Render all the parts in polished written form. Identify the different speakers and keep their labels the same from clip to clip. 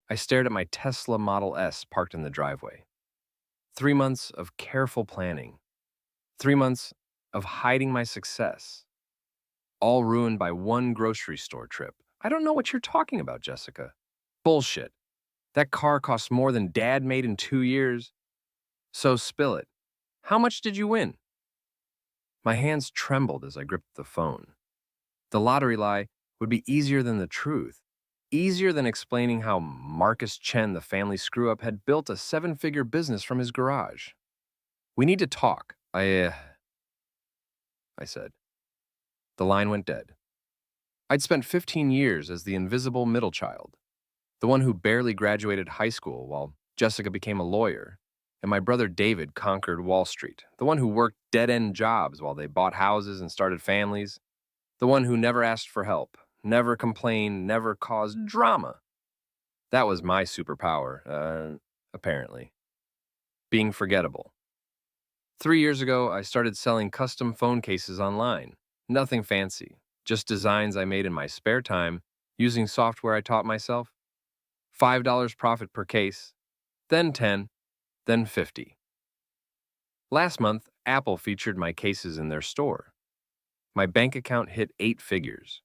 Speaker 1: I stared at my Tesla Model S parked in the driveway. 3 months of careful planning, 3 months of hiding my success, all ruined by one grocery store trip. I don't know what you're talking about, Jessica. Bullshit. That car cost more than Dad made in 2 years. So spill it. How much did you win? My hands trembled as I gripped the phone. The lottery lie would be easier than the truth. Easier than explaining how Marcus Chen, the family screw up, had built a seven-figure business from his garage. We need to talk, I said. The line went dead. I'd spent 15 years as the invisible middle child, the one who barely graduated high school while Jessica became a lawyer, and my brother David conquered Wall Street, the one who worked dead-end jobs while they bought houses and started families, the one who never asked for help, never complained, never caused drama. That was my superpower, apparently. Being forgettable. 3 years ago, I started selling custom phone cases online. Nothing fancy, just designs I made in my spare time using software I taught myself. $5 profit per case, then 10, then 50. Last month, Apple featured my cases in their store. My bank account hit 8 figures.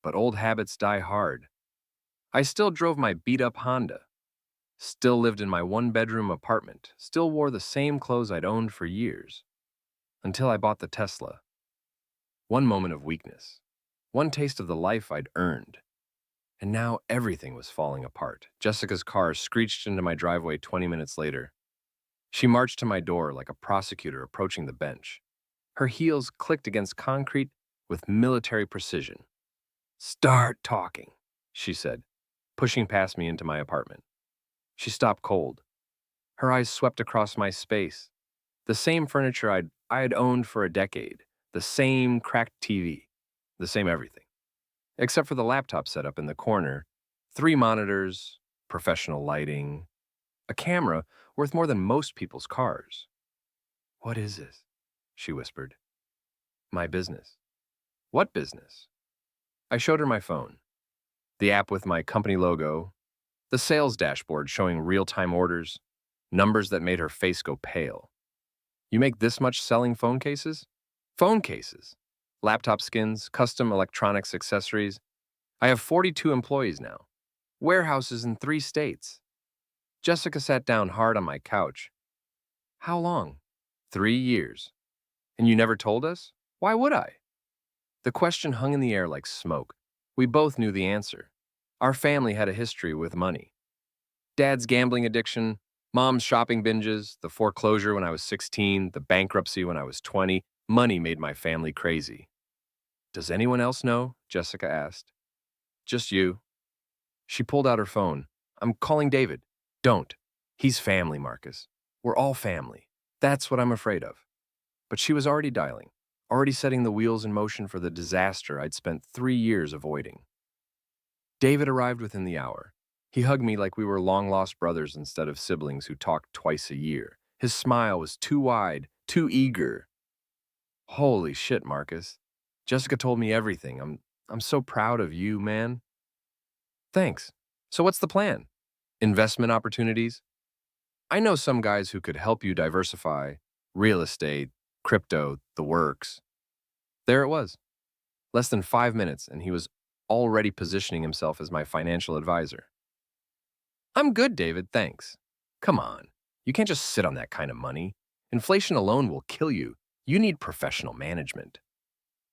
Speaker 1: But old habits die hard. I still drove my beat-up Honda, still lived in my one-bedroom apartment, still wore the same clothes I'd owned for years. Until I bought the Tesla. One moment of weakness. One taste of the life I'd earned. And now everything was falling apart. Jessica's car screeched into my driveway 20 minutes later. She marched to my door like a prosecutor approaching the bench. Her heels clicked against concrete with military precision. "Start talking," she said, pushing past me into my apartment. She stopped cold. Her eyes swept across my space. The same furniture I had owned for a decade, the same cracked TV, the same everything. Except for the laptop setup in the corner, 3 monitors, professional lighting, a camera worth more than most people's cars. "What is this?" she whispered. "My business." "What business?" I showed her my phone, the app with my company logo, the sales dashboard showing real-time orders, numbers that made her face go pale. "You make this much selling phone cases?" "Phone cases. Laptop skins, custom electronics accessories. I have 42 employees now. Warehouses in 3 states. Jessica sat down hard on my couch. "How long?" "3 years. And you never told us? Why would I?" The question hung in the air like smoke. We both knew the answer. Our family had a history with money. Dad's gambling addiction, Mom's shopping binges, the foreclosure when I was 16, the bankruptcy when I was 20. Money made my family crazy. "Does anyone else know?" Jessica asked. "Just you." She pulled out her phone. "I'm calling David." "Don't. He's family, Marcus. We're all family. That's what I'm afraid of." But she was already dialing, already setting the wheels in motion for the disaster I'd spent 3 years avoiding. David arrived within the hour. He hugged me like we were long-lost brothers instead of siblings who talked twice a year. His smile was too wide, too eager. "Holy shit, Marcus. Jessica told me everything. I'm so proud of you, man." "Thanks. So what's the plan? Investment opportunities?" "I know some guys who could help you diversify. Real estate, crypto, the works." There it was. Less than 5 minutes, and he was already positioning himself as my financial advisor. "I'm good, David, thanks." "Come on. You can't just sit on that kind of money. Inflation alone will kill you. You need professional management."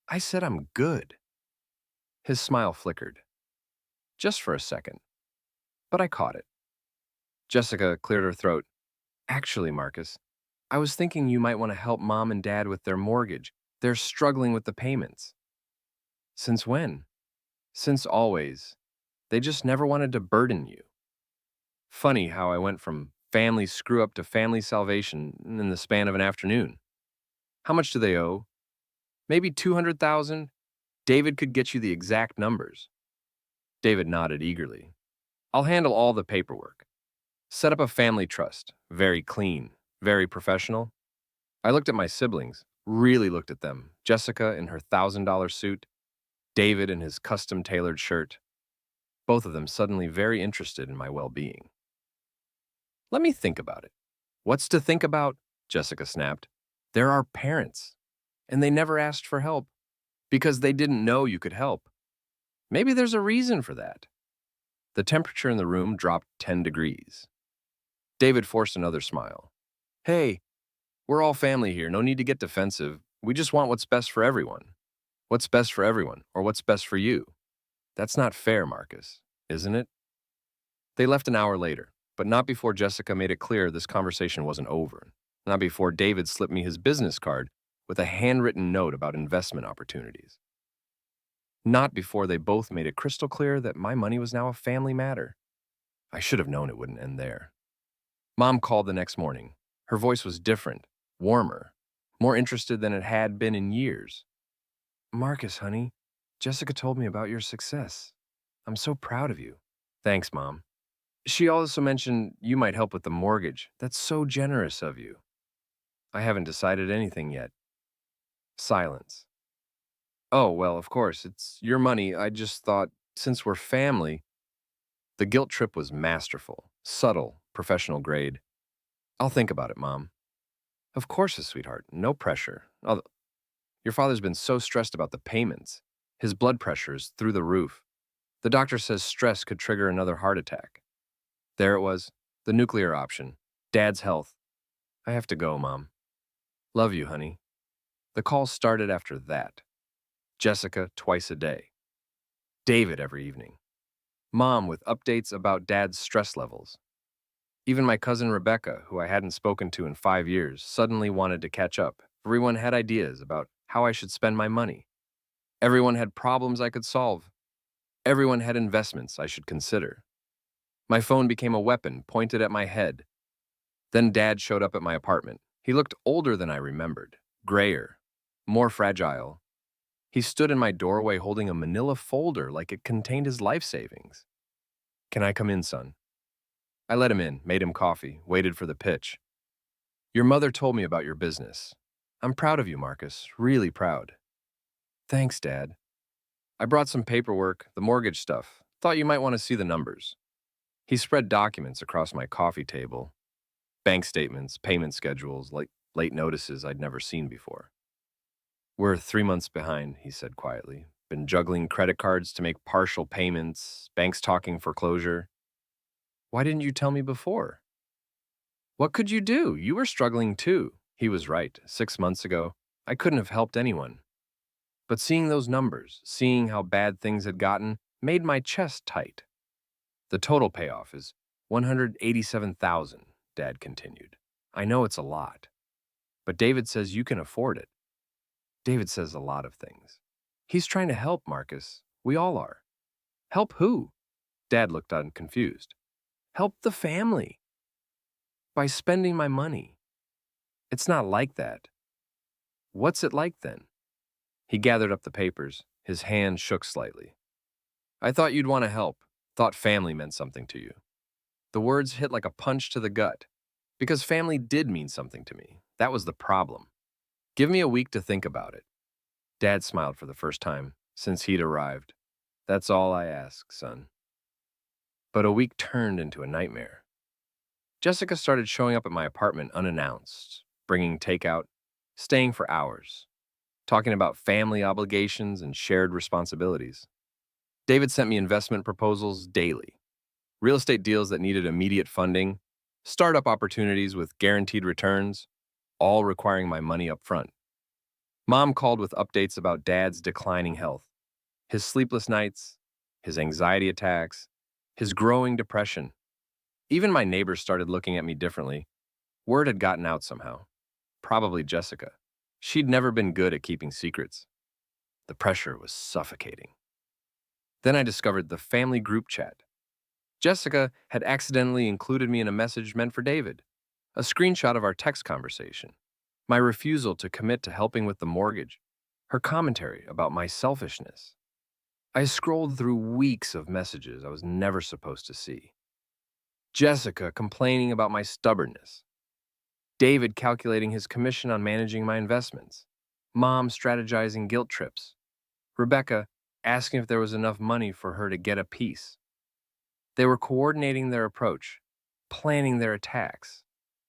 Speaker 1: "I said I'm good." His smile flickered. Just for a second. But I caught it. Jessica cleared her throat. "Actually, Marcus, I was thinking you might want to help Mom and Dad with their mortgage. They're struggling with the payments." "Since when?" "Since always. They just never wanted to burden you." Funny how I went from family screw-up to family salvation in the span of an afternoon. "How much do they owe?" "Maybe 200,000. David could get you the exact numbers." David nodded eagerly. "I'll handle all the paperwork. Set up a family trust. Very clean, very professional." I looked at my siblings, really looked at them. Jessica in her $1,000 suit, David in his custom-tailored shirt. both of them suddenly very interested in my well-being. Let me think about it. What's to think about? Jessica snapped. They're our parents, and they never asked for help because they didn't know you could help. Maybe there's a reason for that. The temperature in the room dropped 10 degrees. David forced another smile. Hey, we're all family here. No need to get defensive. We just want what's best for everyone. What's best for everyone, or what's best for you? That's not fair, Marcus, isn't it? They left an hour later, but not before Jessica made it clear this conversation wasn't over. Not before David slipped me his business card with a handwritten note about investment opportunities. Not before they both made it crystal clear that my money was now a family matter. I should have known it wouldn't end there. Mom called the next morning. Her voice was different, warmer, more interested than it had been in years. Marcus, honey, Jessica told me about your success. I'm so proud of you. Thanks, Mom. She also mentioned you might help with the mortgage. That's so generous of you. I haven't decided anything yet. Silence. Oh, well, of course, it's your money. I just thought, since we're family, the guilt trip was masterful, subtle, professional grade. I'll think about it, Mom. Of course, sweetheart. No pressure. Your father's been so stressed about the payments. His blood pressure is through the roof. The doctor says stress could trigger another heart attack. There it was, the nuclear option. Dad's health. I have to go, Mom. Love you, honey. The call started after that. Jessica twice a day. David every evening. Mom with updates about Dad's stress levels. Even my cousin Rebecca, who I hadn't spoken to in 5 years, suddenly wanted to catch up. Everyone had ideas about how I should spend my money. Everyone had problems I could solve. Everyone had investments I should consider. My phone became a weapon pointed at my head. Then Dad showed up at my apartment. He looked older than I remembered, grayer, more fragile. He stood in my doorway holding a manila folder like it contained his life savings. Can I come in, son? I let him in, made him coffee, waited for the pitch. Your mother told me about your business. I'm proud of you, Marcus, really proud. Thanks, Dad. I brought some paperwork, the mortgage stuff. Thought you might want to see the numbers. He spread documents across my coffee table. Bank statements, payment schedules, late notices I'd never seen before. We're 3 months behind, he said quietly. Been juggling credit cards to make partial payments, banks talking foreclosure. Why didn't you tell me before? What could you do? You were struggling too. He was right. 6 months ago, I couldn't have helped anyone. But seeing those numbers, seeing how bad things had gotten, made my chest tight. The total payoff is $187,000, Dad continued. I know it's a lot, but David says you can afford it. David says a lot of things. He's trying to help, Marcus. We all are. Help who? Dad looked on confused. Help the family. By spending my money. It's not like that. What's it like then? He gathered up the papers. His hand shook slightly. I thought you'd want to help. Thought family meant something to you. The words hit like a punch to the gut. Because family did mean something to me. That was the problem. Give me a week to think about it. Dad smiled for the first time since he'd arrived. That's all I ask, son. But a week turned into a nightmare. Jessica started showing up at my apartment unannounced, bringing takeout, staying for hours, talking about family obligations and shared responsibilities. David sent me investment proposals daily, real estate deals that needed immediate funding, startup opportunities with guaranteed returns, all requiring my money up front. Mom called with updates about Dad's declining health, his sleepless nights, his anxiety attacks, his growing depression. Even my neighbors started looking at me differently. Word had gotten out somehow. Probably Jessica. She'd never been good at keeping secrets. The pressure was suffocating. Then I discovered the family group chat. Jessica had accidentally included me in a message meant for David, a screenshot of our text conversation, my refusal to commit to helping with the mortgage, her commentary about my selfishness. I scrolled through weeks of messages I was never supposed to see. Jessica complaining about my stubbornness. David calculating his commission on managing my investments. Mom strategizing guilt trips. Rebecca asking if there was enough money for her to get a piece. They were coordinating their approach, planning their attacks,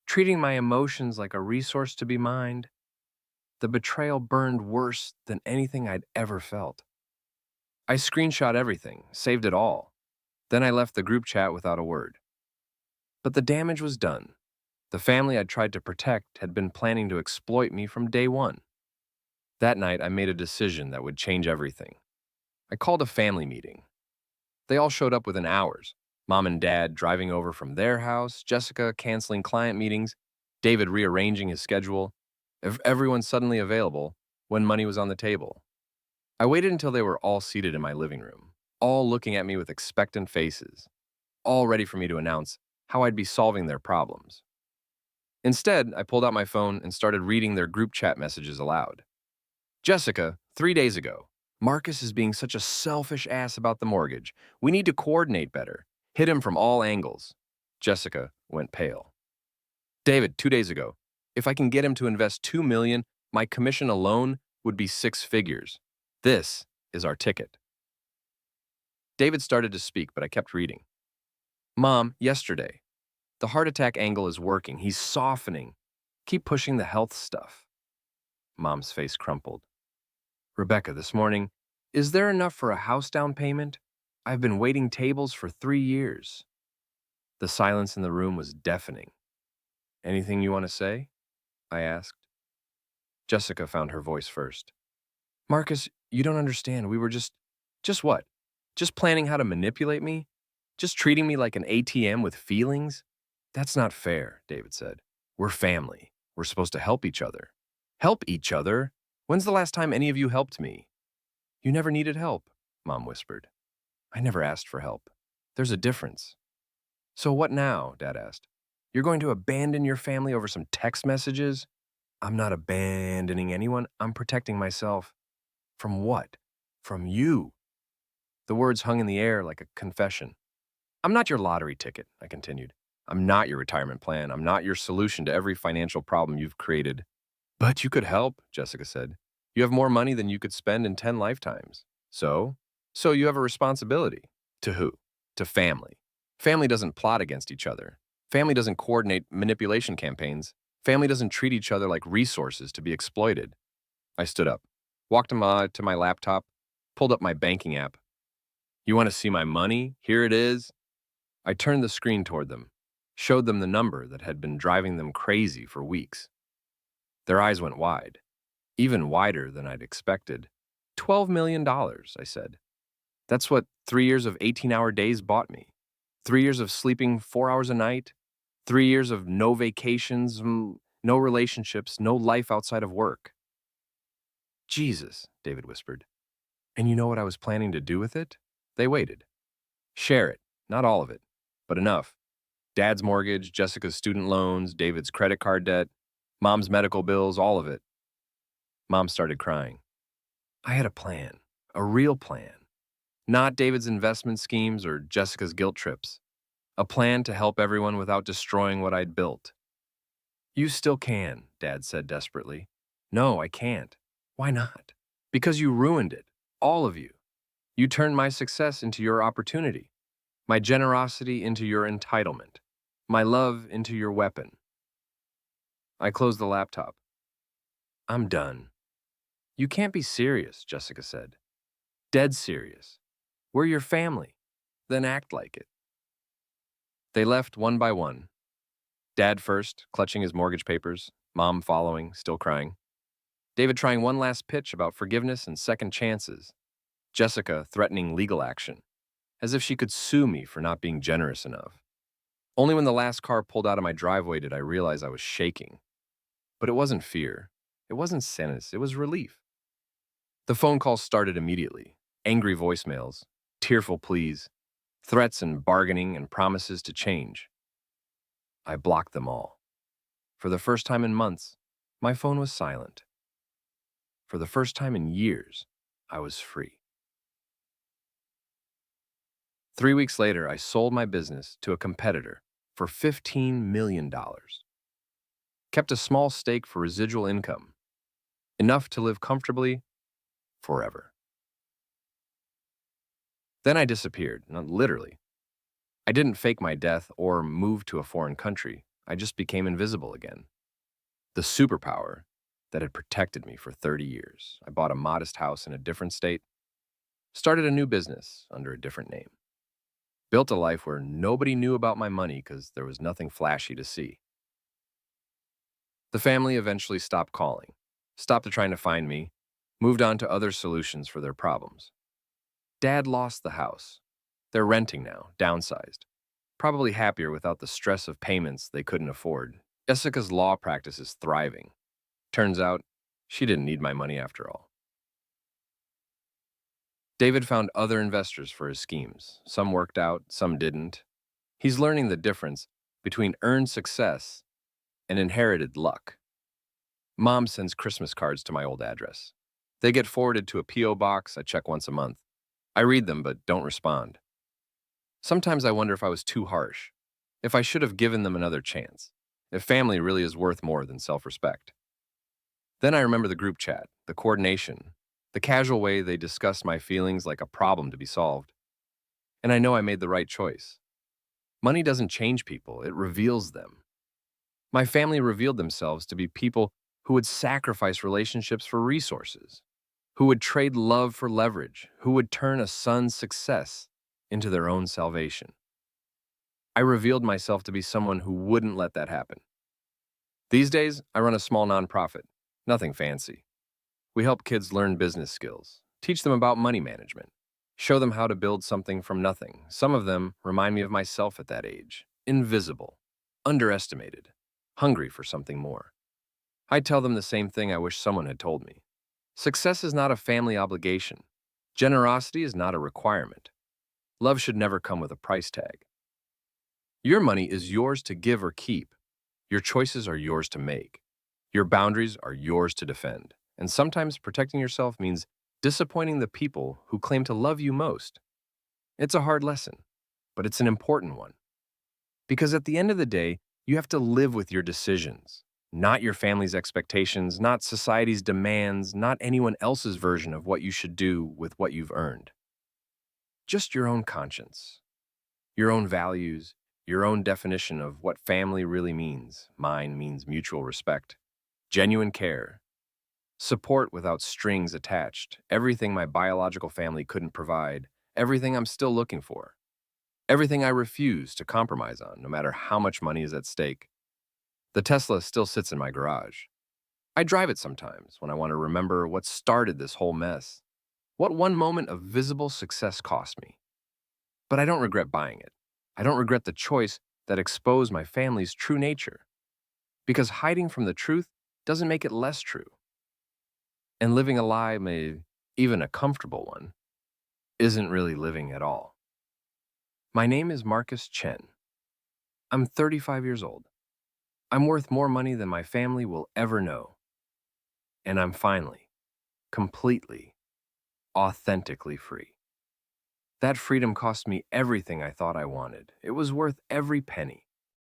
Speaker 1: treating my emotions like a resource to be mined. The betrayal burned worse than anything I'd ever felt. I screenshot everything, saved it all. Then I left the group chat without a word. But the damage was done. The family I'd tried to protect had been planning to exploit me from day one. That night, I made a decision that would change everything. I called a family meeting. They all showed up within hours. Mom and Dad driving over from their house, Jessica canceling client meetings, David rearranging his schedule, everyone suddenly available when money was on the table. I waited until they were all seated in my living room, all looking at me with expectant faces, all ready for me to announce how I'd be solving their problems. Instead, I pulled out my phone and started reading their group chat messages aloud. Jessica, 3 days ago. Marcus is being such a selfish ass about the mortgage. We need to coordinate better. Hit him from all angles. Jessica went pale. David, 2 days ago. If I can get him to invest $2 million, my commission alone would be 6 figures. This is our ticket. David started to speak, but I kept reading. Mom, yesterday. The heart attack angle is working. He's softening. Keep pushing the health stuff. Mom's face crumpled. Rebecca, this morning, is there enough for a house down payment? I've been waiting tables for 3 years. The silence in the room was deafening. Anything you want to say? I asked. Jessica found her voice first. Marcus, you don't understand. We were just what? Just planning how to manipulate me? Just treating me like an ATM with feelings? That's not fair, David said. We're family. We're supposed to help each other. Help each other? When's the last time any of you helped me? You never needed help, Mom whispered. I never asked for help. There's a difference. So what now? Dad asked. You're going to abandon your family over some text messages? I'm not abandoning anyone. I'm protecting myself. From what? From you. The words hung in the air like a confession. I'm not your lottery ticket, I continued. I'm not your retirement plan. I'm not your solution to every financial problem you've created. But you could help, Jessica said. You have more money than you could spend in 10 lifetimes. So you have a responsibility. To who? To family. Family doesn't plot against each other. Family doesn't coordinate manipulation campaigns. Family doesn't treat each other like resources to be exploited. I stood up, walked to my laptop, pulled up my banking app. You want to see my money? Here it is. I turned the screen toward them, showed them the number that had been driving them crazy for weeks. Their eyes went wide, even wider than I'd expected. $12 million, I said. That's what 3 years of 18-hour days bought me. 3 years of sleeping 4 hours a night. 3 years of no vacations, no relationships, no life outside of work. Jesus, David whispered. And you know what I was planning to do with it? They waited. Share it, not all of it, but enough. Dad's mortgage, Jessica's student loans, David's credit card debt, Mom's medical bills, all of it. Mom started crying. I had a plan, a real plan. Not David's investment schemes or Jessica's guilt trips. A plan to help everyone without destroying what I'd built. You still can, Dad said desperately. No, I can't. Why not? Because you ruined it, all of you. You turned my success into your opportunity, my generosity into your entitlement, my love into your weapon. I closed the laptop. I'm done. You can't be serious, Jessica said. Dead serious. We're your family. Then act like it. They left one by one. Dad first, clutching his mortgage papers, Mom following, still crying. David trying one last pitch about forgiveness and second chances. Jessica threatening legal action, as if she could sue me for not being generous enough. Only when the last car pulled out of my driveway did I realize I was shaking. But it wasn't fear. It wasn't sadness. It was relief. The phone calls started immediately. Angry voicemails, tearful pleas, threats and bargaining and promises to change. I blocked them all. For the first time in months, my phone was silent. For the first time in years, I was free. 3 weeks later, I sold my business to a competitor for $15 million. Kept a small stake for residual income, enough to live comfortably forever. Then I disappeared, not literally. I didn't fake my death or move to a foreign country. I just became invisible again. The superpower that had protected me for 30 years. I bought a modest house in a different state, started a new business under a different name, built a life where nobody knew about my money because there was nothing flashy to see. The family eventually stopped calling, stopped trying to find me, moved on to other solutions for their problems. Dad lost the house. They're renting now, downsized. Probably happier without the stress of payments they couldn't afford. Jessica's law practice is thriving. Turns out, she didn't need my money after all. David found other investors for his schemes. Some worked out, some didn't. He's learning the difference between earned success and inherited luck. Mom sends Christmas cards to my old address. They get forwarded to a P.O. box I check once a month. I read them but don't respond. Sometimes I wonder if I was too harsh, if I should have given them another chance, if family really is worth more than self-respect. Then I remember the group chat, the coordination, the casual way they discussed my feelings like a problem to be solved. And I know I made the right choice. Money doesn't change people, it reveals them. My family revealed themselves to be people who would sacrifice relationships for resources, who would trade love for leverage, who would turn a son's success into their own salvation. I revealed myself to be someone who wouldn't let that happen. These days, I run a small nonprofit, nothing fancy. We help kids learn business skills, teach them about money management, show them how to build something from nothing. Some of them remind me of myself at that age, invisible, underestimated, hungry for something more. I tell them the same thing I wish someone had told me. Success is not a family obligation. Generosity is not a requirement. Love should never come with a price tag. Your money is yours to give or keep. Your choices are yours to make. Your boundaries are yours to defend. And sometimes protecting yourself means disappointing the people who claim to love you most. It's a hard lesson, but it's an important one. Because at the end of the day, you have to live with your decisions, not your family's expectations, not society's demands, not anyone else's version of what you should do with what you've earned. Just your own conscience, your own values, your own definition of what family really means. Mine means mutual respect, genuine care, support without strings attached, everything my biological family couldn't provide, everything I'm still looking for, everything I refuse to compromise on, no matter how much money is at stake. The Tesla still sits in my garage. I drive it sometimes when I want to remember what started this whole mess, what one moment of visible success cost me. But I don't regret buying it. I don't regret the choice that exposed my family's true nature, because hiding from the truth doesn't make it less true. And living a lie, even a comfortable one, isn't really living at all. My name is Marcus Chen. I'm 35 years old. I'm worth more money than my family will ever know. And I'm finally, completely, authentically free. That freedom cost me everything I thought I wanted. It was worth every penny.